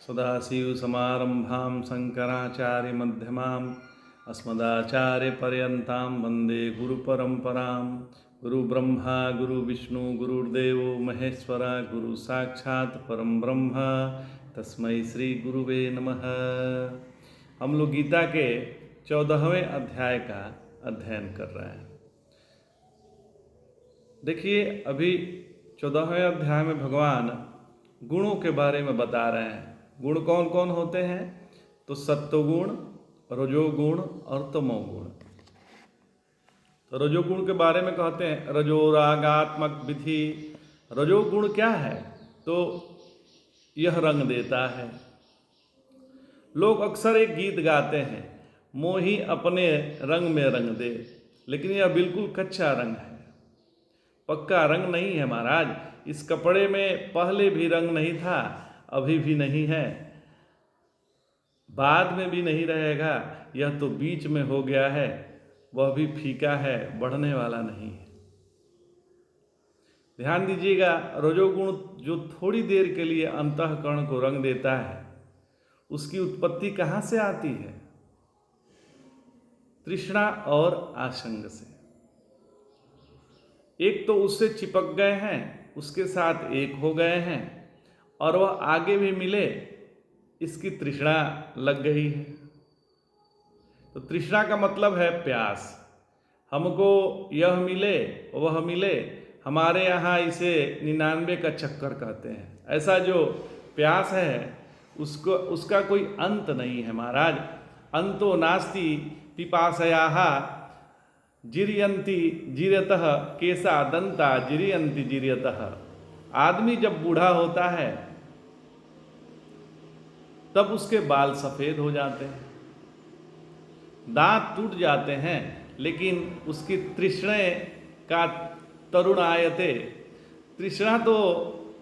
सदाशिवसमारम्भां शङ्कराचार्यमध्यमाम् अस्मदाचार्यपर्यन्तां वन्दे गुरुपरम्परां। गुरुब्रह्मा गुरुविष्णु गुरुर्देवो महेश्वर गुरुसाक्षात् परम ब्रह्म तस्मै श्री गुरुवे नमः। हम लोग गीता के 14वें अध्याय का अध्ययन कर रहे हैं। देखिए, अभी 14वें अध्याय में भगवान गुणों के बारे में बता रहे हैं। गुण कौन कौन होते हैं? तो सत्वगुण, रजोगुण और तमोगुण। तो रजोगुण के बारे में कहते हैं रजोरागात्मक विधि। रजोगुण क्या है? तो यह रंग देता है। लोग अक्सर एक गीत गाते हैं, मोही अपने रंग में रंग दे, लेकिन यह बिल्कुल कच्चा रंग है, पक्का रंग नहीं है महाराज। इस कपड़े में पहले भी रंग नहीं था, अभी भी नहीं है, बाद में भी नहीं रहेगा। यह तो बीच में हो गया है, वह भी फीका है, बढ़ने वाला नहीं है। ध्यान दीजिएगा, रजोगुण जो थोड़ी देर के लिए अंतःकरण को रंग देता है, उसकी उत्पत्ति कहाँ से आती है? तृष्णा और आसंग से। एक तो उससे चिपक गए हैं, उसके साथ एक हो गए हैं, और वह आगे भी मिले, इसकी तृष्णा लग गई है। तो तृष्णा का मतलब है प्यास। हमको यह मिले वह मिले, हमारे यहाँ इसे 99 का चक्कर कहते हैं। ऐसा जो प्यास है उसका कोई अंत नहीं है महाराज। अंतो नास्ति पिपासयाः जिरियंती जिरतः केसा दंता जिरियंती जिरियतः। आदमी जब बूढ़ा होता है तब उसके बाल सफ़ेद हो जाते हैं, दांत टूट जाते हैं, लेकिन उसकी तृष्णा का तरुणायते। तृष्णा तो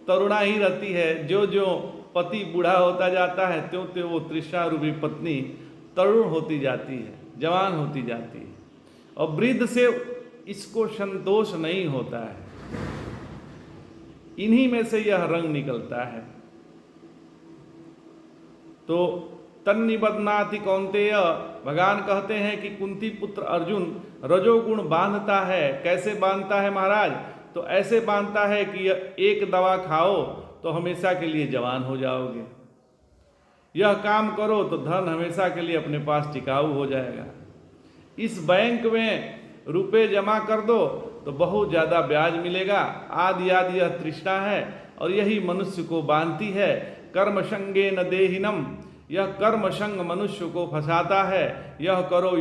तरुणा ही रहती है। जो जो पति बूढ़ा होता जाता है त्यों त्यों वो तृष्णा रूपी पत्नी तरुण होती जाती है, जवान होती जाती है। और वृद्ध से इसको संतोष नहीं होता है। इन्हीं में से यह रंग निकलता है। तो तन्निबध्नाति कौन्तेय, भगवान कहते हैं कि कुंती पुत्र अर्जुन रजोगुण बांधता है। कैसे बांधता है महाराज? तो ऐसे बांधता है कि एक दवा खाओ तो हमेशा के लिए जवान हो जाओगे, यह काम करो तो धन हमेशा के लिए अपने पास टिकाऊ हो जाएगा, इस बैंक में रुपए जमा कर दो तो बहुत ज़्यादा ब्याज मिलेगा, आदि आदि। यह तृष्णा है और यही मनुष्य को बांधती है। कर्म संगे न देहिनम, यह कर्म संग मनुष्य को फंसाता है। यह करो,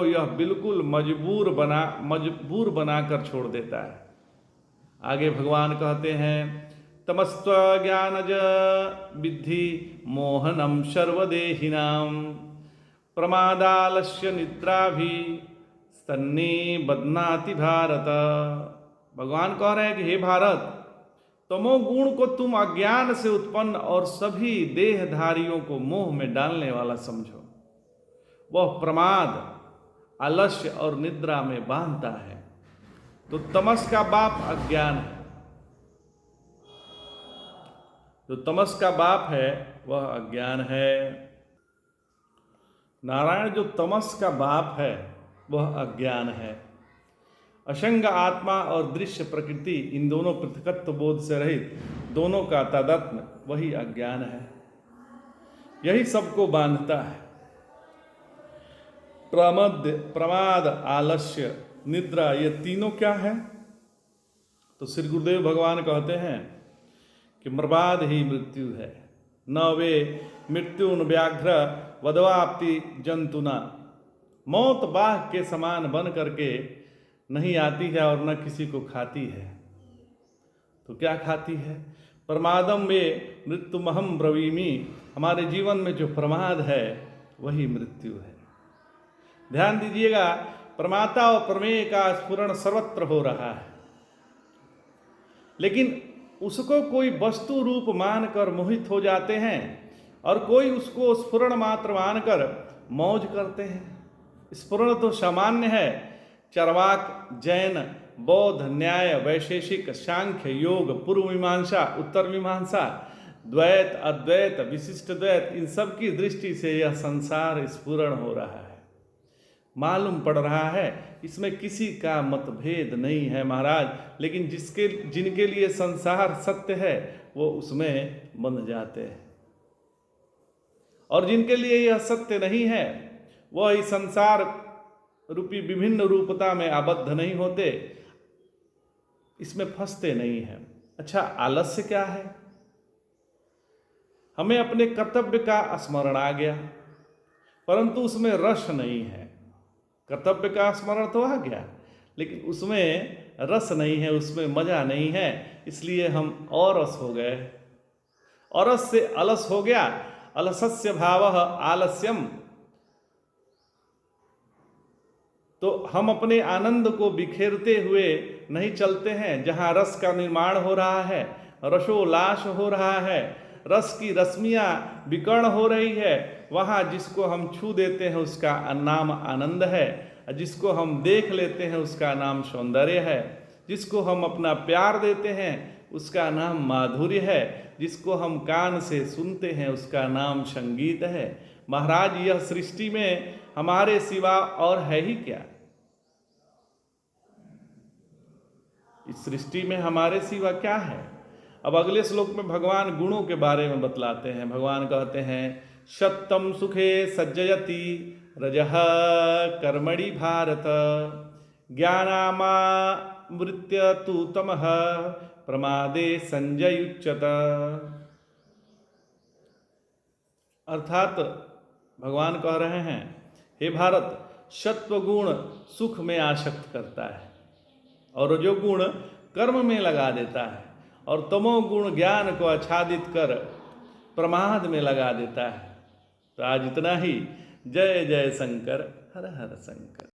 यह बिल्कुल मजबूर बनाकर छोड़ देता है। आगे भगवान कहते हैं तमस्त्व ज्ञानज विद्धि मोहनम सर्वदेहिनाम प्रमादालस्य निद्रा भी स्तन्नी बदनाति भारत। भगवान कह रहे हैं कि हे भारत, तमोगुण को तुम अज्ञान से उत्पन्न और सभी देहधारियों को मोह में डालने वाला समझो। वह प्रमाद, आलस्य और निद्रा में बांधता है। तो तमस का बाप अज्ञान है। जो तमस का बाप है वह अज्ञान है। नारायण जो तमस का बाप है वह अज्ञान है। असंग आत्मा और दृश्य प्रकृति, इन दोनों पृथकत्व बोध से रहित दोनों का तादात्म्य वही अज्ञान है। यही सबको बांधता है। प्रमाद, आलस्य, निद्रा, ये तीनों क्या है? तो श्री गुरुदेव भगवान कहते हैं कि मर्बाद ही मृत्यु है। न वे मृत्युन व्याघ्र वदवाप्ति जंतुना। मौत बाघ के समान बन करके नहीं आती है और न किसी को खाती है। तो क्या खाती है? प्रमादम वे मृत्युमहम ब्रवीमि। हमारे जीवन में जो प्रमाद है वही मृत्यु है। ध्यान दीजिएगा, प्रमाता और प्रमेय का स्फुरण सर्वत्र हो रहा है, लेकिन उसको कोई वस्तु रूप मानकर मोहित हो जाते हैं और कोई उसको स्फुरण मात्र मानकर मौज करते हैं। स्फुरण तो सामान्य है। चरवाक, जैन, बौद्ध, न्याय, वैशेषिक, सांख्य, योग, पूर्व मीमांसा, उत्तर मीमांसा, द्वैत, अद्वैत, विशिष्ट द्वैत, इन सब की दृष्टि से यह संसार स्फुरण हो रहा है, मालूम पड़ रहा है। इसमें किसी का मतभेद नहीं है महाराज, लेकिन जिनके लिए संसार सत्य है वो उसमें बंध जाते हैं, और जिनके लिए यह सत्य नहीं है वह इस संसार रूपी विभिन्न रूपता में आबद्ध नहीं होते, इसमें फंसते नहीं हैं। अच्छा, आलस्य क्या है? हमें अपने कर्तव्य का स्मरण आ गया, परंतु उसमें रस नहीं है। कर्तव्य का स्मरण तो आ गया, लेकिन उसमें रस नहीं है, उसमें मजा नहीं है, इसलिए हम औरस हो गए। औरस से अलस हो गया, अलसस्य भावः आलस्यम। तो हम अपने आनंद को बिखेरते हुए नहीं चलते हैं। जहाँ रस का निर्माण हो रहा है, रसोल्लास हो रहा है, रस की रश्मियाँ विकर्ण हो रही है, वहाँ जिसको हम छू देते हैं उसका नाम आनंद है, जिसको हम देख लेते हैं उसका नाम सौंदर्य है, जिसको हम अपना प्यार देते हैं उसका नाम माधुर्य है, जिसको हम कान से सुनते हैं उसका नाम संगीत है। महाराज, यह सृष्टि में हमारे सिवा और है ही क्या? इस सृष्टि में हमारे सिवा क्या है? अब अगले श्लोक में भगवान गुणों के बारे में बतलाते हैं। भगवान कहते हैं, शतम सुखे सज्जयति रजः कर्मणि भारत, ज्ञानामृत्य तु तमः प्रमादे संजयुच्यत। अर्थात भगवान कह रहे हैं, हे भारत, सत्वगुण सुख में आसक्त करता है, और रजोगुण कर्म में लगा देता है, और तमोगुण ज्ञान को आच्छादित कर प्रमाद में लगा देता है। तो आज इतना ही। जय जय शंकर, हर हर शंकर।